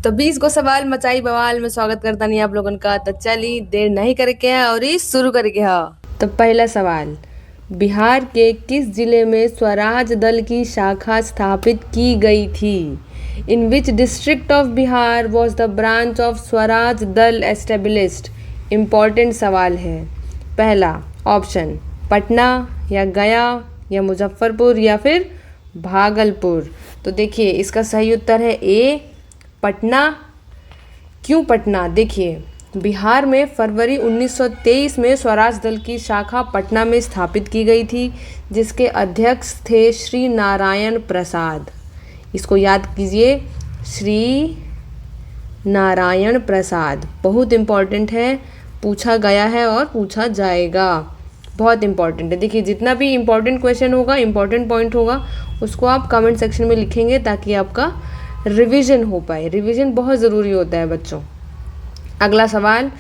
तो 20 गो सवाल मचाई बवाल में स्वागत करता नहीं आप लोगन का। तो चली देर नहीं करके है और ये शुरू करके है। तो पहला सवाल, बिहार के किस जिले में स्वराज दल की शाखा स्थापित की गई थी? In which district of Bihar was the branch of Swaraj Dal established? Important सवाल है। पहला ऑप्शन पटना या गया या मुजफ्फरपुर या फिर भागलपुर। तो देखिए इसका सही उत्तर है ए पटना। क्यों पटना? देखिए बिहार में फरवरी 1923 में स्वराज दल की शाखा पटना में स्थापित की गई थी, जिसके अध्यक्ष थे श्री नारायण प्रसाद। इसको याद कीजिए, श्री नारायण प्रसाद। बहुत इम्पॉर्टेंट है, पूछा गया है और पूछा जाएगा, बहुत इम्पॉर्टेंट है। देखिए जितना भी इम्पॉर्टेंट क्वेश्चन होगा, इम्पॉर्टेंट पॉइंट होगा, उसको आप कमेंट सेक्शन में लिखेंगे ताकि आपका रिवीजन हो पाए। रिवीजन बहुत ज़रूरी होता है बच्चों। अगला सवाल,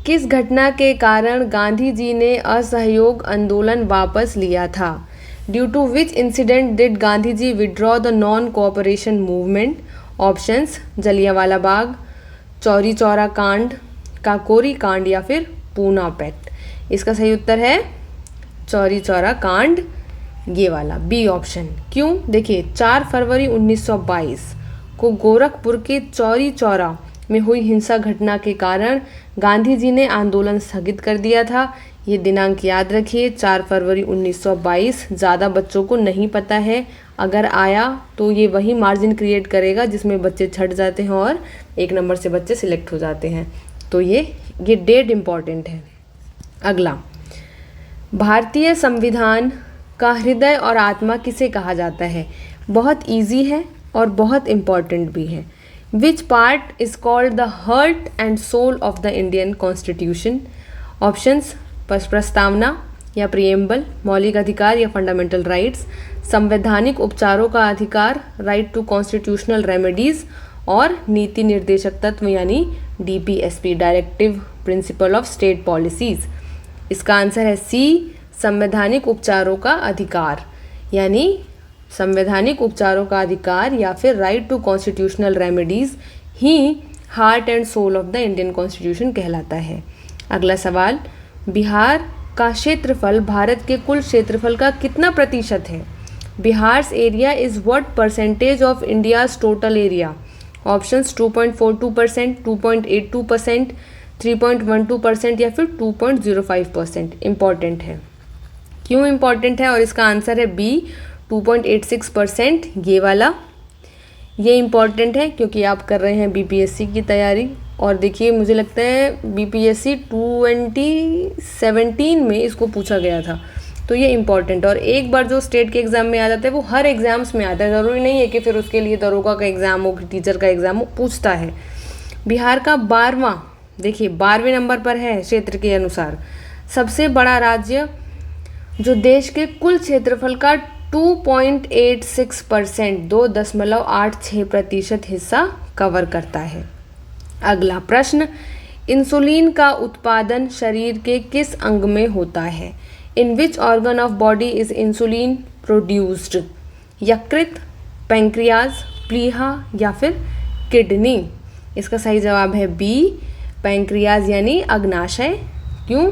किस घटना के कारण गांधी जी ने असहयोग आंदोलन वापस लिया था? Due to which incident did Gandhi ji withdraw the non cooperation movement? Options Jallianwala Bagh, Chauri Chaura कांड, काकोरी कांड या फिर पूना पैक्ट। इसका सही उत्तर है चौरी चौरा कांड, ये वाला बी ऑप्शन। क्यों? देखिए 4 फरवरी 1922 को गोरखपुर के चौरी चौरा में हुई हिंसा घटना के कारण गांधी जी ने आंदोलन स्थगित कर दिया था। ये दिनांक याद रखिए, 4 फरवरी 1922। ज़्यादा बच्चों को नहीं पता है, अगर आया तो ये वही मार्जिन क्रिएट करेगा जिसमें बच्चे छट जाते हैं और 1 नंबर से बच्चे सिलेक्ट हो जाते हैं। तो ये डेट इम्पॉर्टेंट है। अगला, भारतीय संविधान का हृदय और आत्मा किसे कहा जाता है? बहुत इजी है और बहुत इम्पॉर्टेंट भी है। Which part is called the heart and soul of the Indian constitution? Options प्रस्तावना या प्रिएम्बल, मौलिक अधिकार या फंडामेंटल राइट्स, संवैधानिक उपचारों का अधिकार, राइट टू कॉन्स्टिट्यूशनल रेमेडीज, और नीति निर्देशक तत्व यानी DPSP, directive principle of state policies. इसका आंसर है सी, संवैधानिक उपचारों का अधिकार, यानी संवैधानिक उपचारों का अधिकार या फिर राइट टू कॉन्स्टिट्यूशनल रेमेडीज ही heart and soul of the Indian constitution कहलाता है। अगला सवाल, बिहार का क्षेत्रफल भारत के कुल क्षेत्रफल का कितना प्रतिशत है? Bihar's area is what percentage of India's total area? Options 2.42%, 2.82%, 3.12% या फिर 2.05%। इम्पॉर्टेंट है। क्यों इम्पॉर्टेंट है? और इसका आंसर है बी 2.86%, ये वाला। ये इम्पॉर्टेंट है क्योंकि आप कर रहे हैं BPSC की तैयारी। और देखिए मुझे लगता है BPSC 2017 में इसको पूछा गया था, तो ये इम्पॉर्टेंट। और एक बार जो स्टेट के एग्ज़ाम में आ जाता है वो हर एग्ज़ाम्स में आता है, ज़रूरी नहीं है कि फिर उसके लिए दरोगा का एग्ज़ाम हो, टीचर का एग्ज़ाम हो, पूछता है। बिहार का 12वां, देखिए 12वें नंबर पर है क्षेत्र के अनुसार सबसे बड़ा राज्य, जो देश के कुल क्षेत्रफल का 2.86%, 2.86% हिस्सा कवर करता है। अगला प्रश्न, इंसुलिन का उत्पादन शरीर के किस अंग में होता है? In which organ of body is insulin produced? यकृत, पैंक्रियाज, प्लीहा या फिर किडनी? इसका सही जवाब है बी, पैंक्रियाज यानी अग्नाशय। क्यों?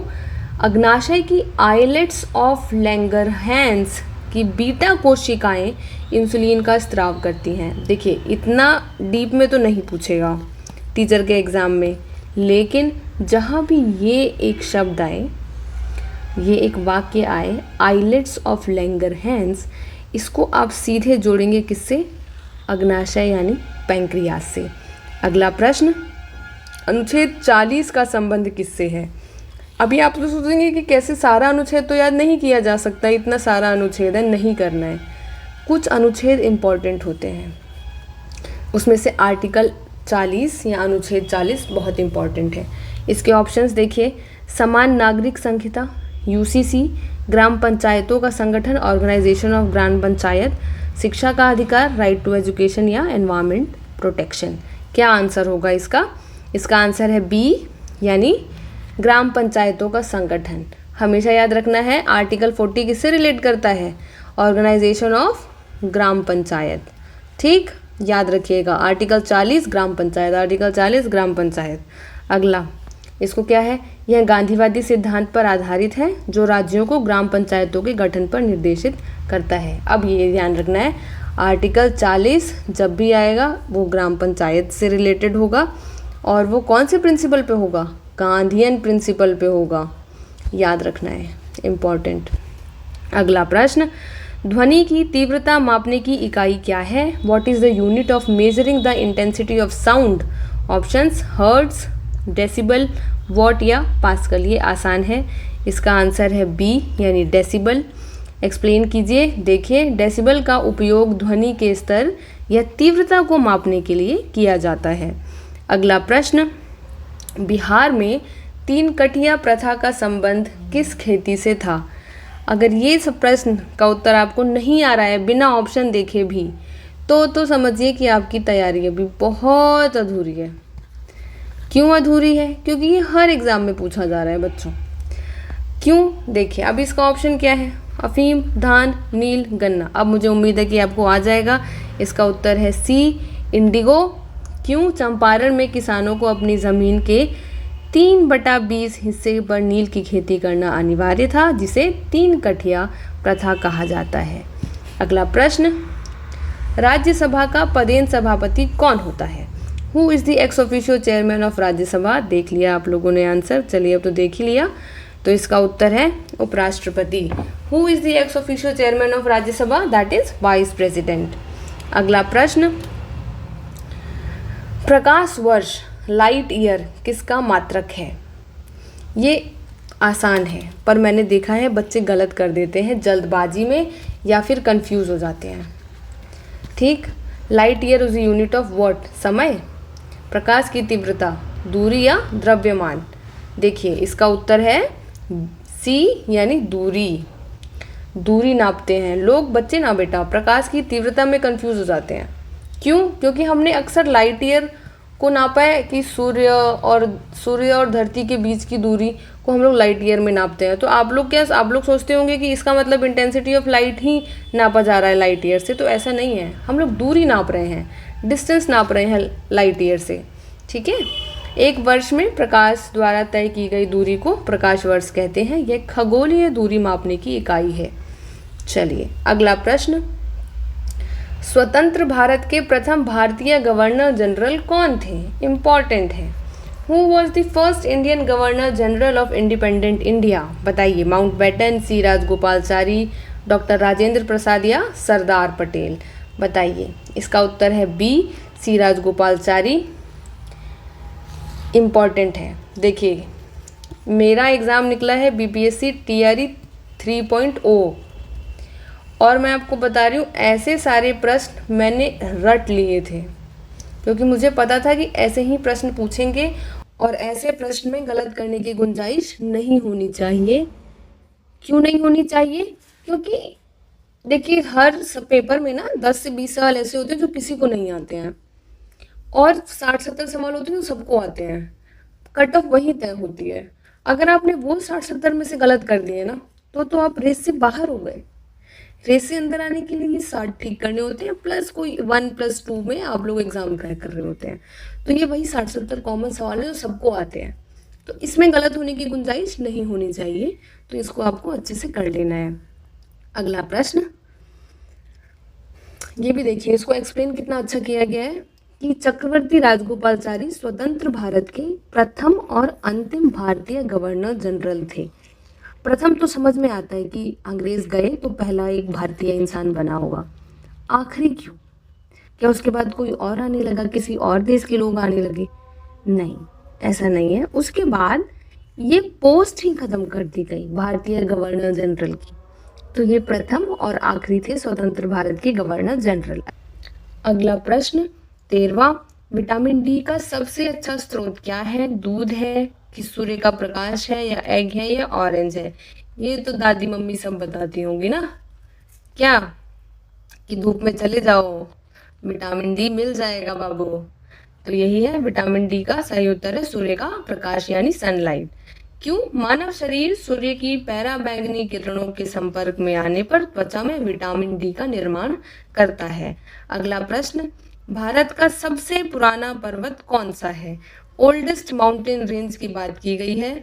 अग्नाशय की आइलेट्स ऑफ लैंगरहैंस की बीटा कोशिकाएं इंसुलिन का स्त्राव करती हैं। देखिए इतना डीप में तो नहीं पूछेगा टीचर के एग्ज़ाम में, लेकिन जहाँ भी ये एक शब्द आए, ये एक वाक्य आए, आइलेट्स ऑफ लैंगरहैंस, इसको आप सीधे जोड़ेंगे किससे? अग्नाशय यानी पैंक्रियाज से। अगला प्रश्न, अनुच्छेद 40 का संबंध किससे है? अभी आप तो सोचेंगे कि कैसे, सारा अनुच्छेद तो याद नहीं किया जा सकता, इतना सारा अनुच्छेद है, नहीं करना है। कुछ अनुच्छेद इम्पॉर्टेंट होते हैं, उसमें से आर्टिकल 40 या अनुच्छेद 40 बहुत इम्पॉर्टेंट है। इसके ऑप्शंस देखिए, समान नागरिक संहिता, UCC, ग्राम पंचायतों का संगठन, ऑर्गेनाइजेशन ऑफ ग्राम पंचायत, शिक्षा का अधिकार, राइट टू एजुकेशन या एनवायरमेंट प्रोटेक्शन। क्या आंसर होगा इसका? इसका आंसर है बी, यानी ग्राम पंचायतों का संगठन। हमेशा याद रखना है, आर्टिकल 40 किससे रिलेट करता है? Organisation of gram panchayat. ठीक। याद रखिएगा, आर्टिकल 40 ग्राम पंचायत, आर्टिकल 40 ग्राम पंचायत। अगला, इसको क्या है, यह गांधीवादी सिद्धांत पर आधारित है जो राज्यों को ग्राम पंचायतों के गठन पर निर्देशित करता है। अब ये ध्यान रखना है, आर्टिकल 40 जब भी आएगा वो ग्राम पंचायत से रिलेटेड होगा, और वो कौन से प्रिंसिपल पे होगा, गांधीयन प्रिंसिपल पे होगा, याद रखना है, इम्पॉर्टेंट। अगला प्रश्न, ध्वनि की तीव्रता मापने की इकाई क्या है? What is the unit of measuring the intensity of sound? Options hertz, decibel, what या पास्कल। ये आसान है, इसका आंसर है बी यानी डेसिबल। एक्सप्लेन कीजिए। देखिए, डेसिबल का उपयोग ध्वनि के स्तर या तीव्रता को मापने के लिए किया जाता है। अगला प्रश्न, बिहार में 3 कठिया प्रथा का संबंध किस खेती से था? अगर ये सब प्रश्न का उत्तर आपको नहीं आ रहा है बिना ऑप्शन देखे भी, तो समझिए कि आपकी तैयारी अभी बहुत अधूरी है। क्यों अधूरी है? क्योंकि ये हर एग्ज़ाम में पूछा जा रहा है बच्चों। क्यों? देखिए, अब इसका ऑप्शन क्या है, अफीम, धान, नील, गन्ना। अब मुझे उम्मीद है कि आपको आ जाएगा। इसका उत्तर है सी, इंडिगो। क्यों? चंपारण में किसानों को अपनी ज़मीन के 3/20 हिस्से पर नील की खेती करना अनिवार्य था, जिसे 3 कठिया प्रथा कहा जाता है। अगला प्रश्न, राज्यसभा का पदेन सभापति कौन होता है? Who is the ex officio chairman of Rajya Sabha? देख लिया आप लोगों ने आंसर, चलिए अब तो देख ही लिया। तो इसका उत्तर है उपराष्ट्रपति। Who is the ex officio chairman of Rajya Sabha? That is vice president. अगला प्रश्न, प्रकाश वर्ष लाइट ईयर किसका मात्रक है? ये आसान है, पर मैंने देखा है बच्चे गलत कर देते हैं जल्दबाजी में या फिर कंफ्यूज हो जाते हैं। ठीक, light year is unit of what? समय, प्रकाश की तीव्रता, दूरी या द्रव्यमान। देखिए, इसका उत्तर है सी यानी दूरी। दूरी नापते हैं लोग, बच्चे ना बेटा, प्रकाश की तीव्रता में कंफ्यूज हो जाते हैं। क्यों? क्योंकि हमने अक्सर लाइट ईयर को नापा है कि सूर्य और धरती के बीच की दूरी को हम लोग लाइट ईयर में नापते हैं। तो आप लोग सोचते होंगे कि इसका मतलब इंटेंसिटी ऑफ लाइट ही नापा जा रहा है लाइट ईयर से, तो ऐसा नहीं है। हम लोग दूरी नाप रहे हैं, डिस्टेंस नाप रहे हैं लाइट ईयर से। ठीक है, एक वर्ष में प्रकाश द्वारा तय की गई दूरी को प्रकाश वर्ष कहते हैं। यह खगोलीय दूरी मापने की इकाई है। चलिए अगला प्रश्न, स्वतंत्र भारत के प्रथम भारतीय गवर्नर जनरल कौन थे? इम्पॉर्टेंट है। Who was the first Indian governor general of independent India? बताइए, माउंटबेटन, सी राजगोपालचारी, डॉक्टर राजेंद्र प्रसाद या सरदार पटेल? बताइए, इसका उत्तर है बी, सी राजगोपालचारी। इम्पॉर्टेंट है। देखिए, मेरा एग्ज़ाम निकला है बीपीएससी टीआरई 3.0 और मैं आपको बता रही हूँ ऐसे सारे प्रश्न मैंने रट लिए थे, क्योंकि मुझे पता था कि ऐसे ही प्रश्न पूछेंगे और ऐसे प्रश्न में गलत करने की गुंजाइश नहीं होनी चाहिए। क्यों नहीं होनी चाहिए? क्योंकि देखिए, हर पेपर में ना 10 से 20 सवाल ऐसे होते हैं जो किसी को नहीं आते हैं, और 60-70 सवाल होते हैं जो सबको आते हैं। कट ऑफ वही तय होती है। अगर आपने वो 60-70 में से गलत कर दिए ना, तो आप रेस से बाहर हो गए। रेस से अंदर आने के लिए ये 60 ठीक करने होते हैं, प्लस कोई 1+2 में आप लोग एग्जाम क्रैक कर रहे होते हैं। तो ये वही 60-70 कॉमन सवाल है जो सबको आते हैं, तो इसमें गलत होने की गुंजाइश नहीं होनी चाहिए। तो इसको आपको अच्छे से कर लेना है। अगला प्रश्न, ये भी देखिए, इसको एक्सप्लेन कितना अच्छा किया गया है कि चक्रवर्ती राजगोपालचारी स्वतंत्र भारत के प्रथम और अंतिम भारतीय गवर्नर जनरल थे। प्रथम तो समझ में आता है कि अंग्रेज गए तो पहला एक भारतीय इंसान बना होगा। आखिरी क्यों? क्या उसके बाद कोई और आने लगा, किसी और देश के लोग आने लगे? नहीं, ऐसा नहीं है। उसके बाद ये पोस्ट ही खत्म कर दी गई भारतीय गवर्नर जनरल की। तो ये प्रथम और आखिरी थे स्वतंत्र भारत के गवर्नर जनरल। अगला प्रश्न 13वां, विटामिन डी का सबसे अच्छा स्रोत क्या है? दूध है कि सूर्य का प्रकाश है या एग है या ऑरेंज है? ये तो दादी मम्मी सब बताती होंगी ना, क्या कि धूप में चले जाओ, विटामिन डी मिल जाएगा बाबू। तो यही है, विटामिन डी का सही उत्तर है सूर्य का प्रकाश यानी सनलाइट। क्यों? मानव शरीर सूर्य की पराबैंगनी किरणों के संपर्क में आने पर त्वचा में विटामिन डी का निर्माण करता है। अगला प्रश्न, भारत का सबसे पुराना पर्वत कौन सा है? ओल्डेस्ट माउंटेन रेंज की बात की गई है।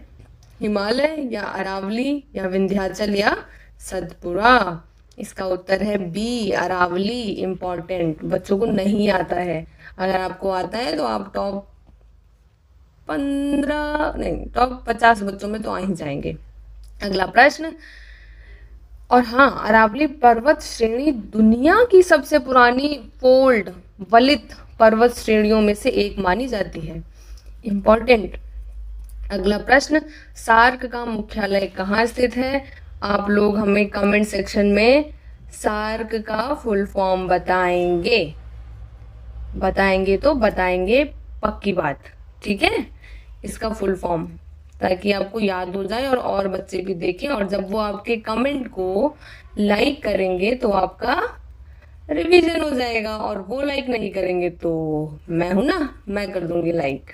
हिमालय या अरावली या विंध्याचल या सतपुड़ा? इसका उत्तर है बी, अरावली। इम्पोर्टेंट, बच्चों को नहीं आता है। अगर आपको आता है तो आप टॉप 15 नहीं, टॉप 50 बच्चों में तो आ ही जाएंगे। अगला प्रश्न, और हाँ, अरावली पर्वत श्रेणी दुनिया की सबसे पुरानी फोल्ड वलित पर्वत श्रेणियों में से एक मानी जाती है। इम्पोर्टेंट। अगला प्रश्न, सार्क का मुख्यालय कहाँ स्थित है? आप लोग हमें कमेंट सेक्शन में सार्क का फुल फॉर्म बताएंगे। बताएंगे तो बताएंगे, पक्की बात, ठीक है? इसका फुल फॉर्म, ताकि आपको याद हो जाए और बच्चे भी देखें, और जब वो आपके कमेंट को लाइक करेंगे तो आपका रिवीजन हो जाएगा, और वो लाइक नहीं करेंगे तो मैं हूं ना, मैं कर दूंगी लाइक।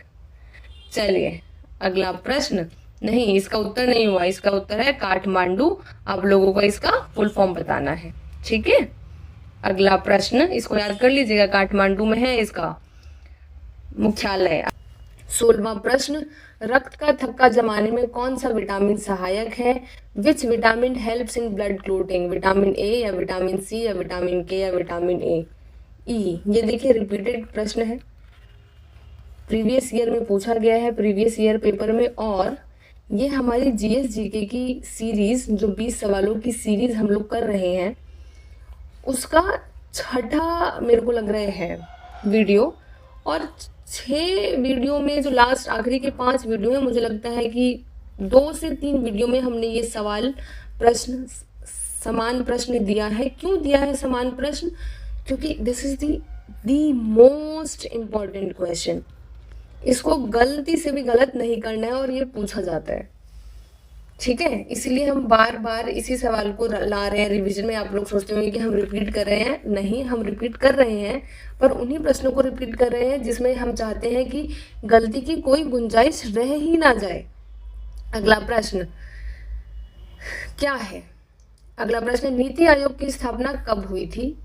चलिए अगला प्रश्न, नहीं इसका उत्तर नहीं हुआ, इसका उत्तर है काठमांडू। आप लोगों को इसका फुल फॉर्म बताना है, ठीक है? अगला प्रश्न, इसको याद कर लीजिएगा, काठमांडू में है इसका मुख्यालय। 16वां प्रश्न, रक्त का थक्का जमाने में कौन सा विटामिन सहायक है? Which vitamin helps in blood clotting? Vitamin A या विटामिन सी या विटामिन के या विटामिन ए ई? ये देखिए रिपीटेड प्रश्न है, प्रीवियस ईयर में पूछा गया है, प्रीवियस ईयर पेपर में। और ये हमारी जीएस जीके की सीरीज, जो 20 सवालों की सीरीज हम लोग कर रहे हैं, उसका छठा मेरे को लग रहा है वीडियो। और 6 वीडियो में जो लास्ट आखिरी के 5 वीडियो है, मुझे लगता है कि 2 से 3 वीडियो में हमने ये सवाल प्रश्न समान प्रश्न दिया है। क्यों दिया है समान प्रश्न? क्योंकि this is the most important question. इसको गलती से भी गलत नहीं करना है, और ये पूछा जाता है, ठीक है? इसलिए हम बार बार इसी सवाल को ला रहे हैं रिवीजन में। आप लोग सोचते होंगे कि हम रिपीट कर रहे हैं, नहीं, हम रिपीट कर रहे हैं, पर उन्हीं प्रश्नों को रिपीट कर रहे हैं जिसमें हम चाहते हैं कि गलती की कोई गुंजाइश रह ही ना जाए। अगला प्रश्न क्या है? अगला प्रश्न, नीति आयोग की स्थापना कब हुई थी?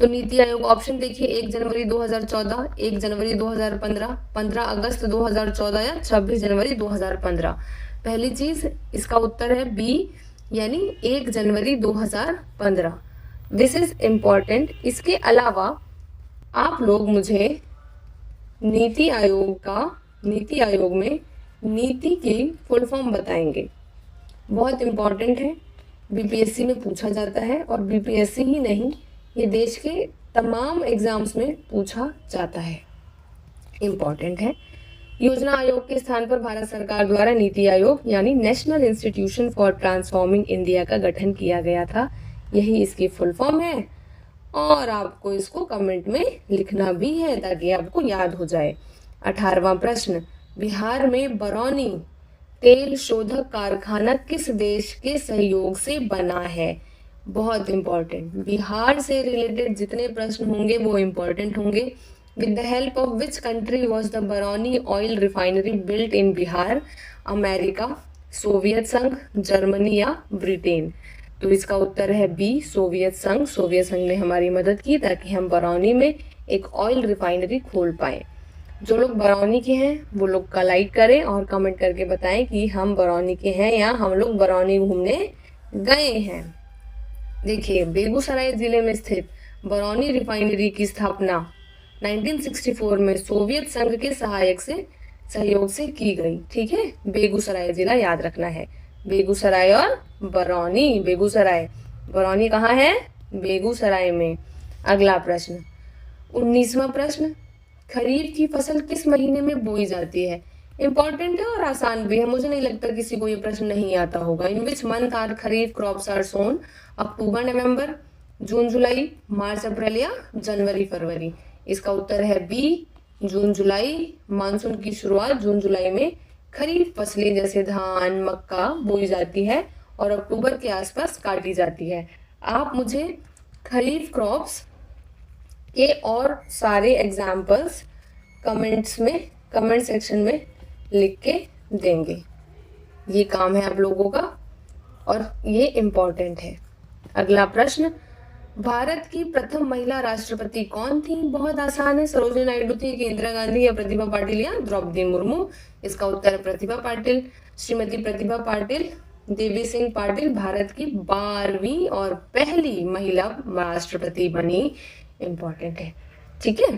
तो नीति आयोग ऑप्शन देखिए, 1 जनवरी 2014, 1 जनवरी 2015, 15 अगस्त 2014 या 26 जनवरी 2015। पहली चीज, इसका उत्तर है बी, यानी 1 जनवरी 2015। This is important. इसके अलावा आप लोग मुझे नीति आयोग में नीति की फुल फॉर्म बताएंगे, बहुत इम्पॉर्टेंट है, बीपीएससी में पूछा जाता है। और बीपीएससी ही नहीं, ये देश के तमाम एग्जाम्स में पूछा जाता है, इम्पॉर्टेंट है। योजना आयोग के स्थान पर भारत सरकार द्वारा नीति आयोग यानी national institution for transforming India का गठन किया गया था, यही इसकी फुल फॉर्म है। और आपको इसको कमेंट में लिखना भी है ताकि आपको याद हो जाए। 18वां प्रश्न, बिहार में बरौनी तेल शोधक कारखाना किस देश के सहयोग से बना है? बहुत इंपॉर्टेंट, बिहार से रिलेटेड जितने प्रश्न होंगे वो इंपॉर्टेंट होंगे। With the help of which country was the Barauni oil refinery built in Bihar? America, Soviet संघ, जर्मनी या ब्रिटेन? तो इसका उत्तर है बी, सोवियत संघ। सोवियत संघ ने हमारी मदद की ताकि हम बरौनी में एक ऑयल रिफाइनरी खोल पाए। जो लोग बरौनी के हैं वो लोग का लाइक करें और कमेंट करके बताएं कि हम बरौनी के हैं या हम लोग बरौनी घूमने गए हैं। देखिए, बेगूसराय जिले में स्थित बरौनी रिफाइनरी की स्थापना 1964 में सोवियत संघ के सहयोग से की गई, ठीक है? बेगूसराय जिला याद रखना है, बेगूसराय और बरौनी। बरौनी कहाँ है? बेगूसराय में। अगला प्रश्न, 19वां प्रश्न, खरीफ की फसल किस महीने में बोई जाती है? इंपॉर्टेंट है और आसान भी है, मुझे नहीं लगता किसी को ये प्रश्न नहीं आता होगा। In which month are kharif crops are sown? अक्टूबर नवंबर, जून जुलाई, मार्च अप्रैल या जनवरी फरवरी? इसका उत्तर है बी, जून जुलाई। मानसून की शुरुआत जून जुलाई में खरीफ फसलें जैसे धान, मक्का बोई जाती है और अक्टूबर के आसपास काटी जाती है। आप मुझे खरीफ क्रॉप्स के और सारे एग्जाम्पल्स कमेंट सेक्शन में लिख के देंगे, ये काम है आप लोगों का और ये इम्पोर्टेंट है। अगला प्रश्न, भारत की प्रथम महिला राष्ट्रपति कौन थी? बहुत आसान है, सरोजिनी नायडू थी कि इंदिरा गांधी या प्रतिभा पाटिल या द्रौपदी मुर्मू? इसका उत्तर है प्रतिभा पाटिल। श्रीमती प्रतिभा पाटिल देवी सिंह पाटिल भारत की 12वीं और पहली महिला राष्ट्रपति बनी। इंपॉर्टेंट है, ठीक है।